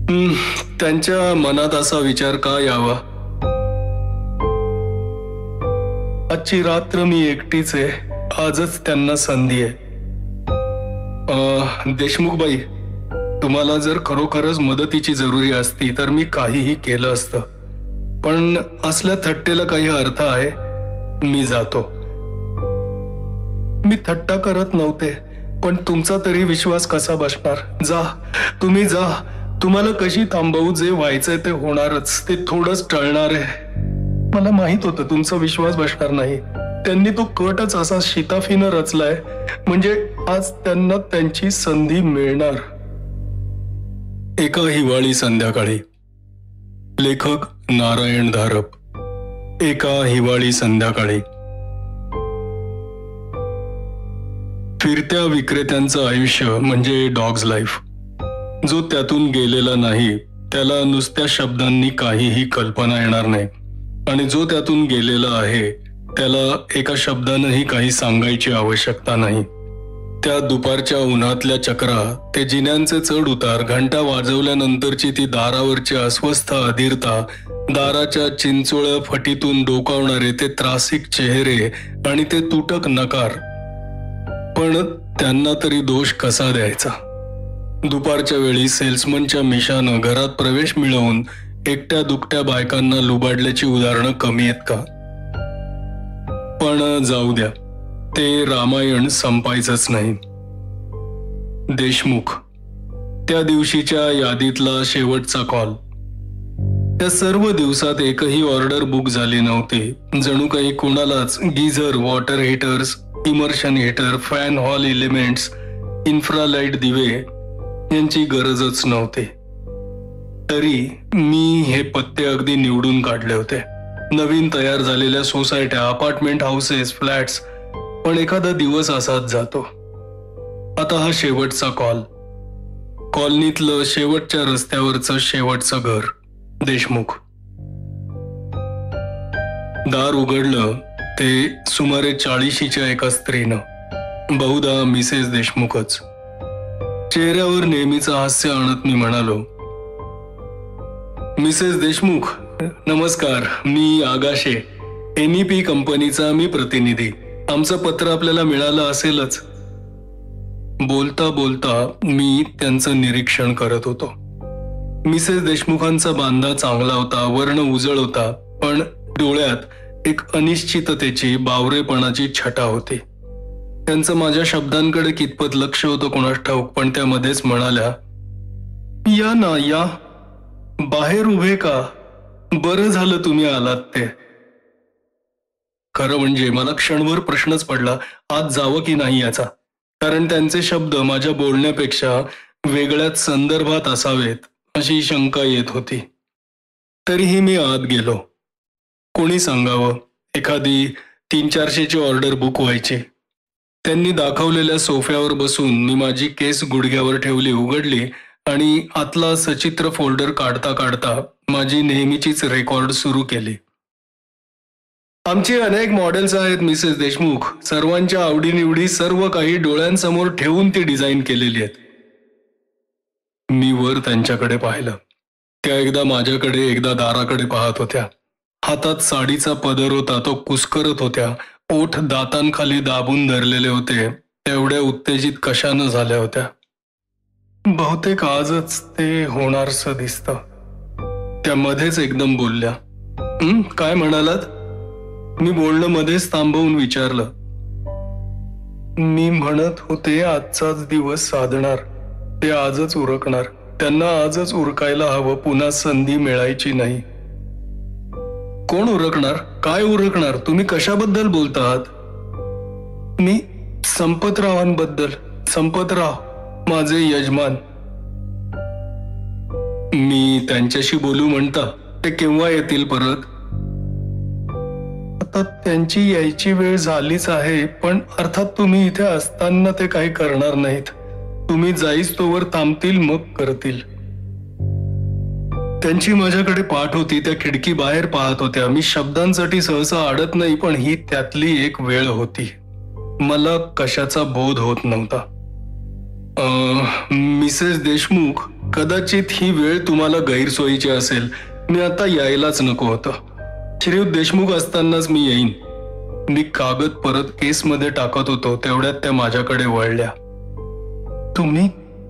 त्यांच्या मनात असा विचार का यावा? आजची रात्र मी एकटीच आहे. आजच त्यांना संधी आहे. देशमुखबाई, तुम्हाला जर खरोखरच मदतीची जरुरी असती तर मी काहीही केलं असतं, पण असल्या थट्टेला काही अर्थ आहे? मी जातो. मी थट्टा करत नव्हते, पण तुमचा तरी विश्वास कसा बसणार? जा, तुम्ही जा. तुम्हाला कशी थांबवू? जे व्हायचंय ते होणारच. ते थोडंच टळणार आहे. मला माहित होतं तुमचा विश्वास बसणार नाही. त्यांनी तो कटच असा शिताफीनं रचलाय, म्हणजे आज त्यांना त्यांची संधी मिळणार. एका हिवाळी संध्याकाळी. लेखक नारायण धारप. एका हिवाळी संध्याकाळी. फिरत्या विक्रेत्यांचं आयुष्य म्हणजे डॉग्स लाईफ. जो त्यातून गेलेला नाही त्याला नुसत्या शब्दांनी काहीही कल्पना येणार नाही, आणि जो त्यातून गेलेला आहे त्याला एका शब्दानंही काही सांगायची आवश्यकता नाही. त्या दुपारच्या उन्हातल्या चक्रा, ते जिन्यांचे चढ उतार, घंटा वाजवल्यानंतरची ती दारावरची अस्वस्थ अधीरता, दाराच्या चिंचोळ्या फटीतून डोकावणारे ते त्रासिक चेहरे आणि ते तुटक नकार. पण त्यांना तरी दोष कसा द्यायचा? दुपारच्या वेळी सेल्समनच्या मिशानं घरात प्रवेश मिळवून एकट्या दुकट्या बायकांना लुबाडल्याची उदाहरणं कमी आहेत का? पण जाऊ द्या, ते रामायण संपायचंच नाही. देशमुख. त्या दिवशीच्या यादीतला शेवटचा कॉल. त्या सर्व दिवसात एकही ऑर्डर बुक झाली नव्हती. जणू काही कोणालाच geyser, water heaters, immersion heater, fan हॉल एलिमेंट्स, इन्फ्रालाइट दिवे यांची गरजच नव्हती. तरी मी हे पत्ते अगदी निवडून काढले होते. नवीन तयार झालेल्या सोसायट्या, अपार्टमेंट हाऊसेस, फ्लॅट्स. पण एखादा दिवस असाच जातो. आता हा शेवटचा कॉल. कॉलनीतलं शेवटच्या रस्त्यावरचं शेवटचं घर. देशमुख. दार उघडलं ते सुमारे 40शीच्या एका स्त्रीनं. बहुधा मिसेस देशमुखच. चेहऱ्यावर नेहमीचं हास्य आणत मी म्हणालो, मिसेस देशमुख, नमस्कार. मी आगाशे, NEP कंपनीचा मी प्रतिनिधी. आमचं पत्र आपल्याला मिळालं असेलच. बोलता बोलता मी त्यांचं निरीक्षण करत होतो. मिसेस देशमुखांचा बांधा चांगला होता, वर्ण उजळ होता, पण डोळ्यात एक अनिश्चिततेची, बावरेपणाची छटा होती. त्यांचं माझ्या शब्दांकडे कितपत लक्ष होतं कोणास ठाऊक, पण त्या मध्येच म्हणाल्या, या ना, या. बाहेर उभे का? बरं झालं तुम्ही आलात ते. खरं म्हणजे मला क्षणभर प्रश्नच पडला, आत जावं की नाही याचा. कारण त्यांचे शब्द माझ्या बोलण्यापेक्षा वेगळ्याच संदर्भात असावेत अशी शंका येत होती. तरीही मी आत गेलो. कोणी सांगावं, एखादी 300-400ची ऑर्डर बुक व्हायची. त्यांनी दाखवलेल्या सोफ्यावर बसून मी माझी केस गुडघ्यावर ठेवली, उघडली आणि आतला सचित्र फोल्डर काढता काढता माझी नेहमीचीच रेकॉर्ड सुरू केली. आमची अनेक मॉडेल्स आहेत मिसेस देशमुख. सर्वांच्या आवडीनिवडी, सर्व काही डोळ्यांसमोर ठेवून ती डिझाईन केलेली आहेत. मी वर त्यांच्याकडे पाहिलं. त्या एकदा माझ्याकडे, एकदा दाराकडे पाहत होत्या. हातात साडीचा पदर होता, तो कुस्करत होत्या. ओठ दातांखाली दाबून धरलेले होते. तेवढ्या उत्तेजित कशानं झाल्या होत्या. बहुतेक आजच ते होणारसं दिसतं. त्या मध्येच एकदम बोलल्या, काय म्हणालात? मी बोलणं मध्येच थांबवून विचारलं. मी म्हणत होते आजचाच दिवस साधणार. ते आजच उरकणार. त्यांना आजच उरकायला हवं. पुन्हा संधी मिळायची नाही. कोण उरकणार? काय उरकणार? तुम्ही कशाबद्दल बोलता आहात? मी संपतरावांबद्दल. संपतराव, माझे यजमान. मी त्यांच्याशी बोलू म्हणता? ते केव्हा येतील परत? आता त्यांची यायची वेळ झालीच आहे, पण अर्थात तुम्ही इथे असताना ते काही करणार नाहीत. तुम्ही जाईस तोवर थांबतील, मग करतील. त्यांची माझ्याकडे पाठ होती. त्या खिडकी बाहेर पाहत होत्या. मी शब्दांसाठी सहसा आडत नाही, पण ही त्यातली एक वेळ होती. मला कशाचा बोध होत नव्हता. मिसेस देशमुख, कदाचित ही वेळ तुम्हाला गैरसोयीची असेल. मी आता यायलाच नको होतं. श्रीयुत देशमुख असतानाच मी येईन. मी कागद परत केसमध्ये टाकत होतो तेवढ्यात त्या माझ्याकडे वळल्या.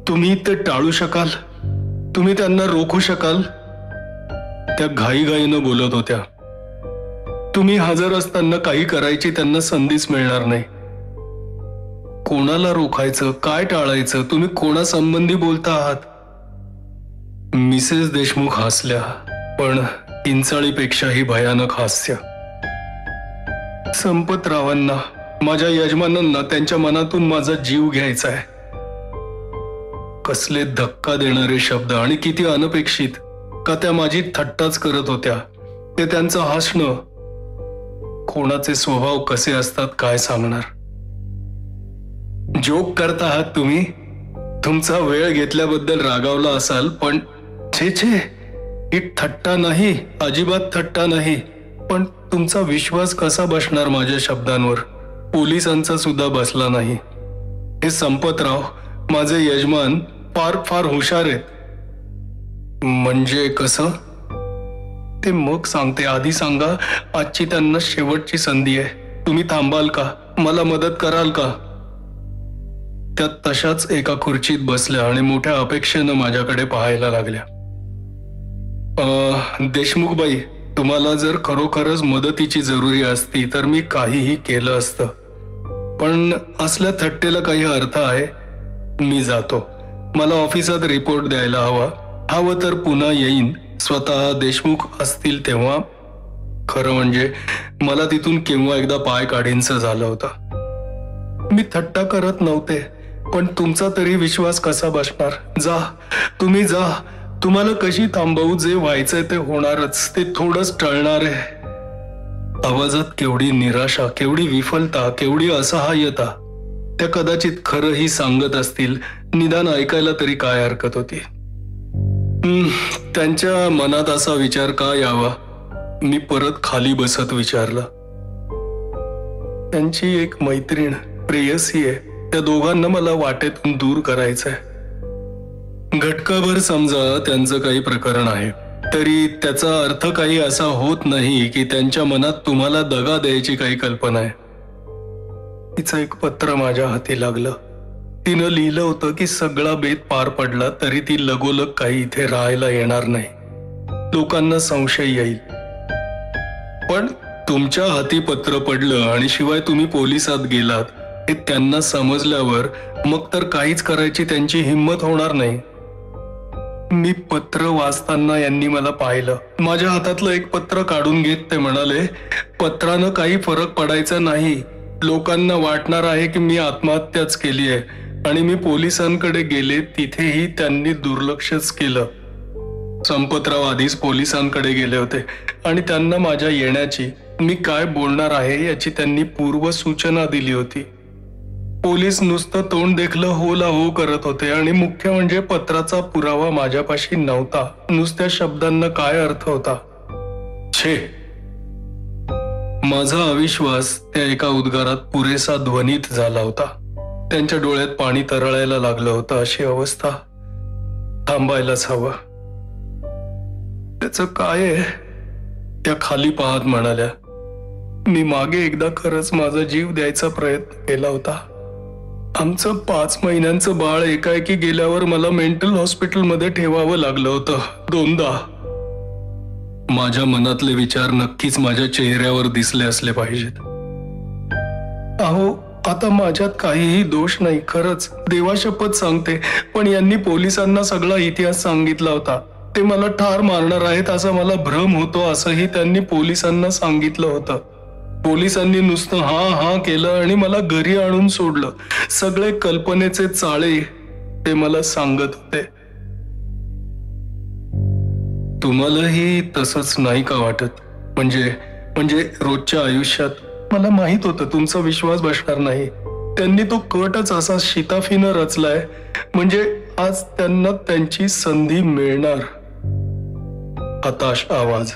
तुम्ही ते टाळू शकाल? तुम्ही त्यांना रोखू शकाल? त्या घाईघाईनं बोलत होत्या. तुम्ही हजर असताना काही करायची त्यांना संधीच मिळणार नाही. कोणाला रोखायचं, काय टाळायचं? तुम्ही कोणासंबंधी बोलता आहात? मिसेस देशमुख हसल्या, पण किंचाळीपेक्षाही भयानक हास्य. संपतरावांना, माझ्या यजमानांना त्यांच्या मनातून माझा जीव घ्यायचा आहे. कसले धक्का देणारे शब्द आणि किती अनपेक्षित. का त्या माझी थट्टाच करत होत्या? ते त्यांचं हसणं. कोणाचे स्वभाव कसे असतात काय सांगणार. जोक करता आहात तुम्ही? तुमचा वेळ घेतल्याबद्दल रागावला असाल, पण छे छे, ही थट्टा नाही, अजिबात थट्टा नाही. पण तुमचा विश्वास कसा बसणार माझ्या शब्दांवर? पोलिसांचा सुद्धा बसला नाही. हे संपतराव, माझे यजमान, फार फार हुशार आहेत. म्हणजे कसं? ते मग सांगते. आधी सांगा, आजची त्यांना शेवटची संधी आहे. तुम्ही थांबाल का? मला मदत कराल का? त्या तशाच एका खुर्चीत बसल्या आणि मोठ्या अपेक्षेनं माझ्याकडे पाहायला लागल्या. देशमुखबाई, तुम्हाला जर खरोखरच मदतीची जरुरी असती तर मी काहीही केलं असतं. पण असल्या थट्टेला काही अर्थ आहे? मी जातो. मला ऑफिसात रिपोर्ट द्यायला हवं तर पुन्हा येईन. स्वतः देशमुख असतील तेव्हा. खरं म्हणजे मला तिथून केव्हा एकदा पाय काढींचं झालं होतं. मी थट्टा करत नव्हते, पण तुमचा तरी विश्वास कसा बसणार? जा, तुम्ही जा. तुम्हाला कशी थांबवू? जे व्हायचंय ते होणारच. ते थोडंच टळणार आहे. आवाजात केवढी निराशा, केवढी विफलता, केवढी असहाय्यता. त्या कदाचित खरंही सांगत असतील. निदान ऐकायला तरी काय हरकत होती? त्यांच्या मनात असा विचार का यावा? मी परत खाली बसत विचारलं. त्यांची एक मैत्रीण, प्रेयसी आहे. त्या दोघांना मला वाटेतून दूर करायचंय. घटकाभर समजा त्यांचं काही प्रकरण आहे, तरी त्याचा अर्थ काही असा होत नाही की त्यांच्या मनात तुम्हाला दगा द्यायची काही कल्पना आहे. तिचं एक पत्र माझ्या हाती लागलं. तिनं लिहिलं होतं की सगळा बेत पार पडला तरी ती लगोलग काही इथे राहायला येणार नाही. लोकांना संशय येईल. पण तुमच्या हाती पत्र पडलं आणि शिवाय तुम्ही पोलिसात गेलात हे त्यांना समजल्यावर मग तर काहीच करायची त्यांची हिंमत होणार नाही. मी पत्र वाचताना यांनी मला पाहिलं. माझ्या हातातलं एक पत्र काढून घेत ते म्हणाले, पत्रानं काही फरक पडायचा नाही. लोकांना वाटणार आहे की मी आत्महत्याच केली आहे. आणि मी पोलिसांकडे गेले, तिथेही त्यांनी दुर्लक्षच केलं. संपतराव आधीच पोलिसांकडे गेले होते आणि त्यांना माझ्या येण्याची, मी काय बोलणार आहे याची त्यांनी पूर्व सूचना दिली होती. पोलीस नुसतं तोंड देखलं होला हो करत होते आणि मुख्य म्हणजे पत्राचा पुरावा माझ्यापाशी नव्हता. नुसत्या शब्दांना काय अर्थ होता? छे. माझा अविश्वास त्या एका उद्गारात पुरेसा ध्वनित झाला होता. त्यांच्या डोळ्यात पाणी तरळायला लागलं होतं. अशी अवस्था थांबायलाच हवं. त्याचं काय आहे? त्या खाली पाहत म्हणाल्या, मी मागे एकदा खरंच माझा जीव द्यायचा प्रयत्न केला होता. आमचं 5 महिन्यांचं बाळ एकाएकी गेल्यावर मला मेंटल हॉस्पिटलमध्ये ठेवावं लागलं होतं 2दा. माझ्या मनातले विचार नक्कीच माझ्या चेहऱ्यावर दिसले असले पाहिजेत. अहो, आता माझ्यात काहीही दोष नाही, खरंच देवाशपथ सांगते. पण यांनी पोलिसांना सगळा इतिहास सांगितला होता. ते मला ठार मारणार आहेत असा मला भ्रम होतो असंही त्यांनी पोलिसांना सांगितलं होतं. पोलिसांनी नुसतं हा केलं आणि मला घरी आणून सोडलं. सगळे कल्पनेचे चाळे ते मला सांगत होते. तुम्हालाही तसंच नाही का वाटत? म्हणजे रोजच्या आयुष्यात मला माहित होतं तुमचा विश्वास बसणार नाही. त्यांनी तो कटच असा शिताफीनं रचलाय. म्हणजे आज त्यांना त्यांची संधी मिळणार. हताश आवाज.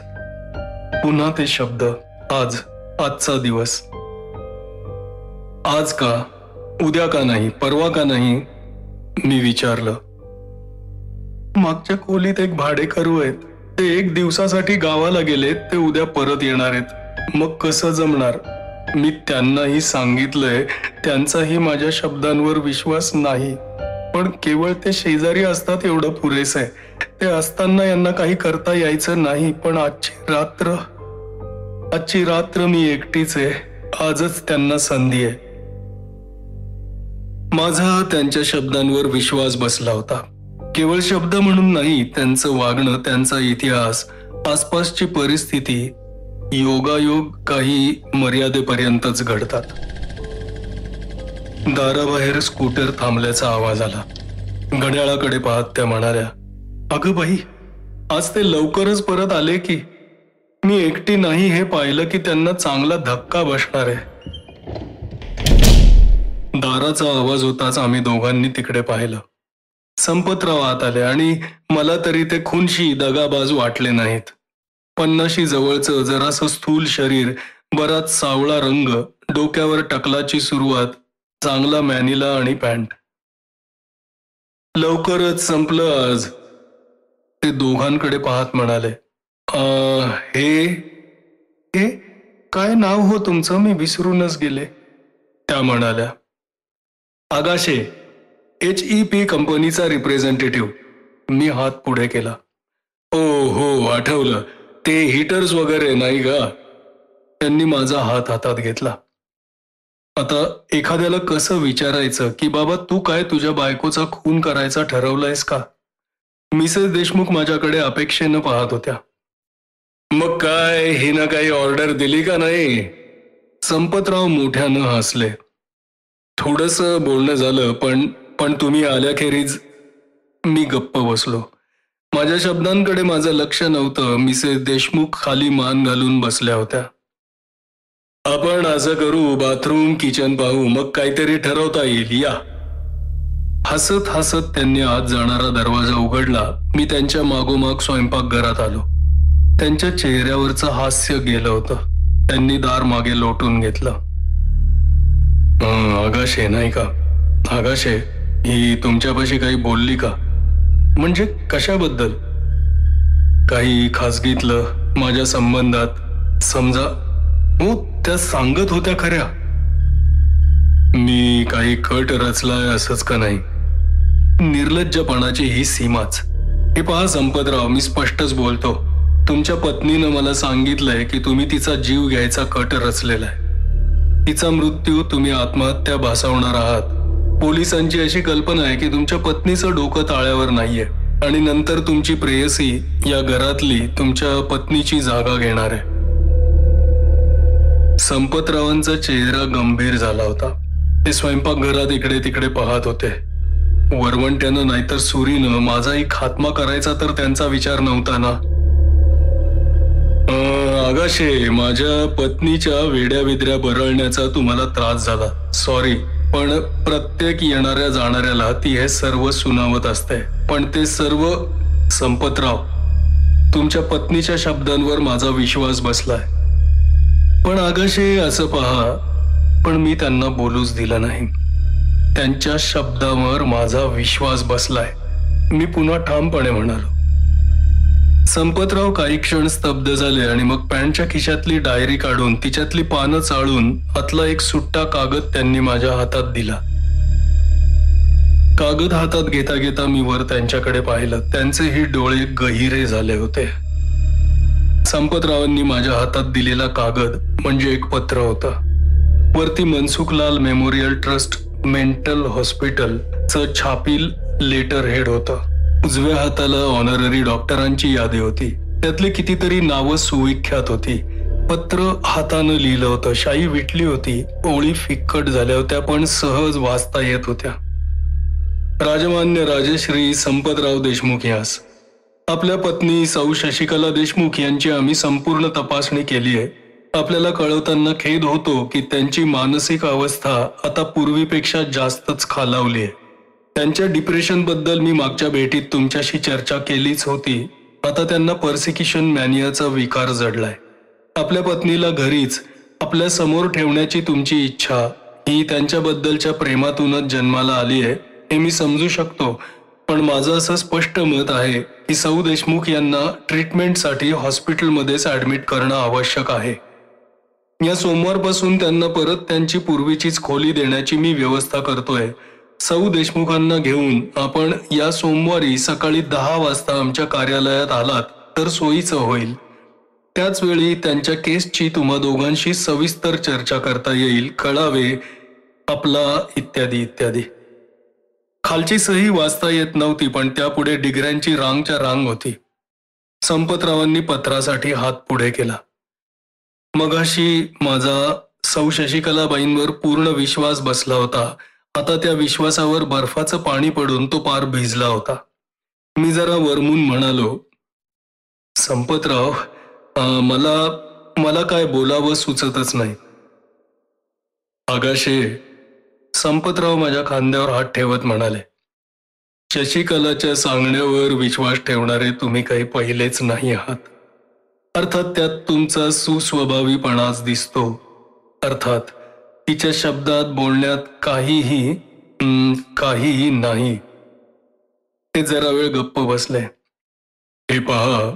पुन्हा ते शब्द. आजचा दिवस. आज का? उद्या का नाही? परवा का नाही? मी विचारलं. मागच्या खोलीत एक भाडेकरू आहेत. ते 1 दिवसासाठी गावाला गेलेत. ते उद्या परत येणार आहेत. मग कसं जमणार? मी त्यांनाही सांगितलंय. त्यांचाही माझ्या शब्दांवर विश्वास नाही. पण केवळ ते शेजारी असतात एवढं पुरेसं आहे. ते असताना यांना काही करता यायचं नाही. पण आजची रात्र मी एकटीच आहे. आजच त्यांना संधी आहे. माझा त्यांच्या शब्दांवर विश्वास बसला होता. केवळ शब्द म्हणून नाही, त्यांचं वागणं, त्यांचा इतिहास, आसपासची परिस्थिती योगायोग काही मर्यादेपर्यंतच घडतात. दाराबाहेर स्कूटर थांबल्याचा आवाज आला. घड्याळाकडे पाहत त्या म्हणाल्या, अगं बाई, आज ते लवकरच परत आले की. मी एकटी नाही हे पाहिलं की त्यांना चांगला धक्का बसणार आहे. दाराचा आवाज होताच आम्ही दोघांनी तिकडे पाहिलं. संपतराव आत आले आणि मला तरी ते खुनशी दगाबाज वाटले नाहीत. 50 जवळचं जरासं स्थूल शरीर, बराच सावळा रंग, डोक्यावर टकलाची सुरुवात, चांगला मॅनिला आणि पॅन्ट. लवकरच संपलं आज, ते दोघांकडे पाहत म्हणाले. हे काय नाव हो तुमचं? मी विसरूनच गेले. त्या म्हणाल्या, आगाशे, HEP कंपनीचा रिप्रेझेंटेटिव्ह. मी हात पुढे केला. ओ हो, आठवलं. ते हीटर्स वगैरे नाही का? त्यांनी माझा हात हातात घेतला. आता एखाद्याला कसं विचारायचं की बाबा तू काय तुझ्या बायकोचा खून करायचा ठरवलंयस का? मिसेस देशमुख माझ्याकडे अपेक्षेनं पाहत होत्या. मग काय, हिनं काही ऑर्डर दिली का नाही? संपतराव मोठ्यानं हसले. थोडंसं बोलणं झालं, पण तुम्ही आल्याखेरीज. मी गप्प बसलो. माझ्या शब्दांकडे माझं लक्ष नव्हतं. मिसेस देशमुख खाली मान घालून बसल्या होत्या. आपण असं करू, बाथरूम किचन पाहू, मग काहीतरी ठरवता येईल, या. हसत हसत त्यांनी आत जाणारा दरवाजा उघडला. मी त्यांच्या मागोमाग स्वयंपाकघरात आलो. त्यांच्या चेहऱ्यावरचं हास्य गेलं होतं. त्यांनी दार मागे लोटून घेतलं. आगाशे नाही का? आगाशे, ही तुमच्यापाशी काही बोलली का? म्हणजे कशाबद्दल? काही खासगीतलं, माझ्या संबंधात समजा? हो, त्या सांगत होत्या खऱ्या. मी काही कट रचलाय असंच का नाही? निर्लज्जपणाची ही सीमाच. हे पहा संपतराव, मी स्पष्टच बोलतो. तुमच्या पत्नीनं मला सांगितलंय की तुम्ही तिचा जीव घ्यायचा कट रचलेला आहे. तिचा मृत्यू तुम्ही आत्महत्या भासवणार आहात. पोलिसांची अशी कल्पना आहे की तुमच्या पत्नीचं डोकं ताळ्यावर नाहीये आणि नंतर तुमची प्रेयसी या घरातली तुमच्या पत्नीची जागा घेणार आहे. संपतरावांचा चेहरा गंभीर झाला होता. ते स्वयंपाकघरात इकडे तिकडे पाहत होते. वरवंट्यानं नाहीतर सुरीनं माझाही खात्मा करायचा तर त्यांचा विचार नव्हता ना. आगाशे, माझ्या पत्नीच्या वेड्या विद्र्या बरळण्याचा तुम्हाला त्रास झाला. सॉरी, पण प्रत्येक येणाऱ्या जाणाऱ्याला ती हे सर्व सुनावत असते. पण ते सर्व, संपतराव, तुमच्या पत्नीच्या शब्दांवर माझा विश्वास बसलाय. पण आगाशे, असं पहा, पण मी त्यांना बोलूच दिलं नाही. त्यांच्या शब्दावर माझा विश्वास बसलाय, मी पुन्हा ठामपणे म्हणालो. संपतराव काही क्षण स्तब्ध झाले आणि मग पॅन्टच्या खिशातली डायरी काढून तिच्यातली पानं चाळून आतला एक सुट्टा कागद त्यांनी माझ्या हातात दिला. कागद हातात घेता घेता मी वर त्यांच्याकडे पाहिलं. त्यांचेही डोळे गहिरे झाले होते. संपतरावांनी माझ्या हातात दिलेला कागद म्हणजे एक पत्र होतं. वरती मनसुखलाल मेमोरियल ट्रस्ट मेंटल हॉस्पिटलचं छापील लेटर हेड होतं. उजव्या हाताला ऑनररी डॉक्टरांची यादी होती. त्यातली कितीतरी नावं सुविख्यात होती. पत्र हातानं लिहिलं होतं. शाई विटली होती. ओळी फिक्कट झाल्या होत्या पण सहज वाचता येत होत्या. राजमान्य राजश्री संपतराव देशमुख यास, आपल्या पत्नी सौ शशिकला देशमुख यांची आम्ही संपूर्ण तपासणी केली आहे. आपल्याला कळवताना खेद होतो की त्यांची मानसिक अवस्था आता पूर्वीपेक्षा जास्तच खालावली आहे. त्यांच्या डिप्रेशन बद्दल मी मागच्या भेटीत तुमच्याशी चर्चा केलीच होती. आता त्यांना पर्सिक्युशन मॅनियाचा विकार जडलाय. आपल्या पत्नीला घरीच आपल्या समोर ठेवण्याची तुमची इच्छा ही त्यांच्याबद्दलच्या प्रेमातूनच जन्माला आली आहे हे मी समजू शकतो. पण माझं असं स्पष्ट मत आहे की सौ देशमुख यांना ट्रीटमेंटसाठी हॉस्पिटलमध्येच ऍडमिट करणं आवश्यक आहे. या सोमवारपासून त्यांना परत त्यांची पूर्वीचीच खोली देण्याची मी व्यवस्था करतोय. सौ देशमुखांना घेऊन आपण या सोमवारी सकाळी 10 वाजता आमच्या कार्यालयात आलात तर सोयीचं होईल. त्याच वेळी त्यांच्या केसची तुम्हा दोघांशी सविस्तर चर्चा करता येईल. कळावे आपला इत्यादी इत्यादी. खालची सही वाचता येत नव्हती, पण त्यापुढे डिग्र्यांची रांगच्या रांग होती. संपतरावांनी पत्रासाठी हात पुढे केला. मगाशी माझा सौ शशिकलाबाईंवर पूर्ण विश्वास बसला होता. आता त्या विश्वासावर बर्फाचं पाणी पडून तो पार भिजला होता. मी जरा वरमून म्हणालो, संपतराव, मला काय बोलावं सुचतच नाही. आगाशे, संपतराव माझ्या खांद्यावर हात ठेवत म्हणाले, शशिकलाच्या सांगण्यावर विश्वास ठेवणारे तुम्ही काही पहिलेच नाही आहात. अर्थात त्यात तुमचा सुस्वभावीपणाच दिसतो. अर्थात तिच्या शब्दात बोलण्यात काहीही नाही. ते जरा वेळ गप्प बसले. हे पहा,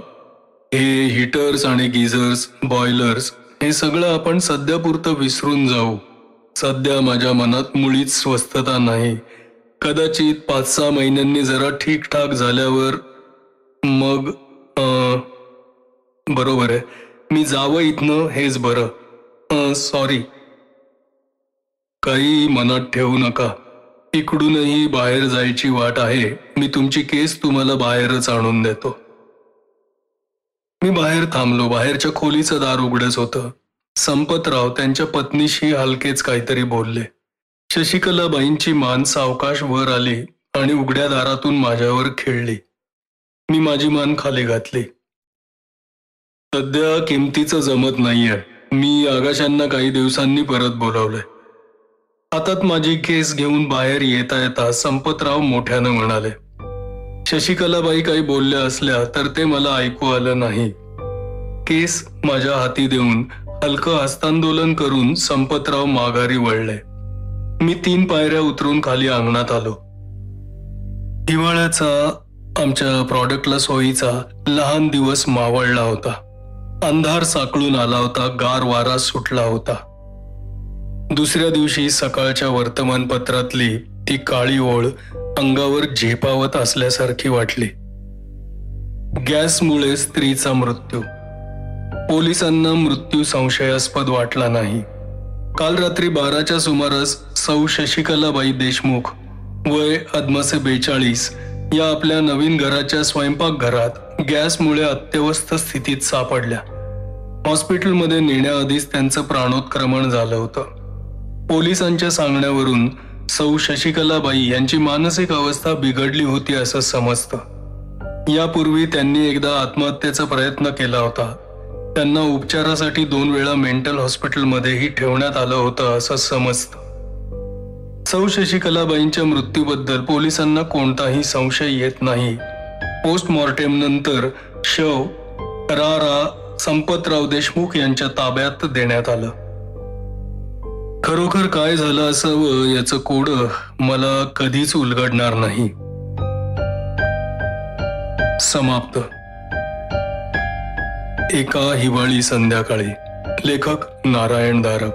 हे हीटर्स आणि गिझर्स, बॉयलर्स हे सगळं आपण सध्यापुरतं विसरून जाऊ. सध्या माझ्या मनात मुळीच स्वस्थता नाही. कदाचित 5-6 महिन्यांनी जरा ठीकठाक झाल्यावर मग बरोबर आहे, मी जावं इथनं हेच बरं. सॉरी. काही मनात ठेवू नका. इकडूनही बाहेर जायची वाट आहे. मी तुमची केस तुम्हाला बाहेरच आणून देतो. मी बाहेर थांबलो. बाहेरच्या खोलीचं दार उघडच होतं. संपतराव त्यांच्या पत्नीशी हलकेच काहीतरी बोलले. शशिकलाबाईंची मान सावकाश वर आली आणि उघड्या दारातून माझ्यावर खिळली. मी माझी मान खाली घातली. सध्या किमतीचं जमत नाहीये. मी आगाशांना काही दिवसांनी परत बोलावलंय. हातात माझी केस घेऊन बाहेर येता येता संपतराव मोठ्यानं म्हणाले. शशिकलाबाई काही बोलल्या असल्या तर ते मला ऐकू आलं नाही. केस माझ्या हाती देऊन हलकं हस्तांदोलन करून संपतराव माघारी वळले. मी 3 पायऱ्या उतरून खाली अंगणात आलो. हिवाळ्याचा आमच्या प्रॉडक्टला सोयीचा लहान दिवस मावळला होता. अंधार साकळून आला होता. गार वारा सुटला होता. दुसऱ्या दिवशी सकाळच्या वर्तमानपत्रातली ती काळी ओळ अंगावर झेपावत असल्यासारखी वाटली. गॅसमुळे स्त्रीचा मृत्यू. पोलिसांना मृत्यू संशयास्पद वाटला नाही. काल रात्री 12च्या सुमारास सौ शशिकलाबाई देशमुख, वय अदमासे 42, या आपल्या नवीन घराच्या स्वयंपाकघरात गॅसमुळे अत्यवस्थ स्थितीत सापडल्या. हॉस्पिटलमध्ये नेण्याआधीच त्यांचं प्राणोत्क्रमण झालं होतं. पोलिसांच्या सांगण्यावरून सौ शशिकलाबाई यांची मानसिक अवस्था बिघडली होती असं समजतं. यापूर्वी त्यांनी एकदा आत्महत्येचा प्रयत्न केला होता. त्यांना उपचारासाठी 2 वेळा मेंटल हॉस्पिटलमध्येही ठेवण्यात आलं होतं असं समजतं. सौ शशिकलाबाईंच्या मृत्यूबद्दल पोलिसांना कोणताही संशय येत नाही. पोस्टमॉर्टेम नंतर शव संपतराव देशमुख यांच्या ताब्यात देण्यात आलं. खरोखर काय झालं असावं याचं कोडं मला कधीच उलगडणार नाही. समाप्त. एका हिवाळी संध्याकाळी. लेखक नारायण धारक.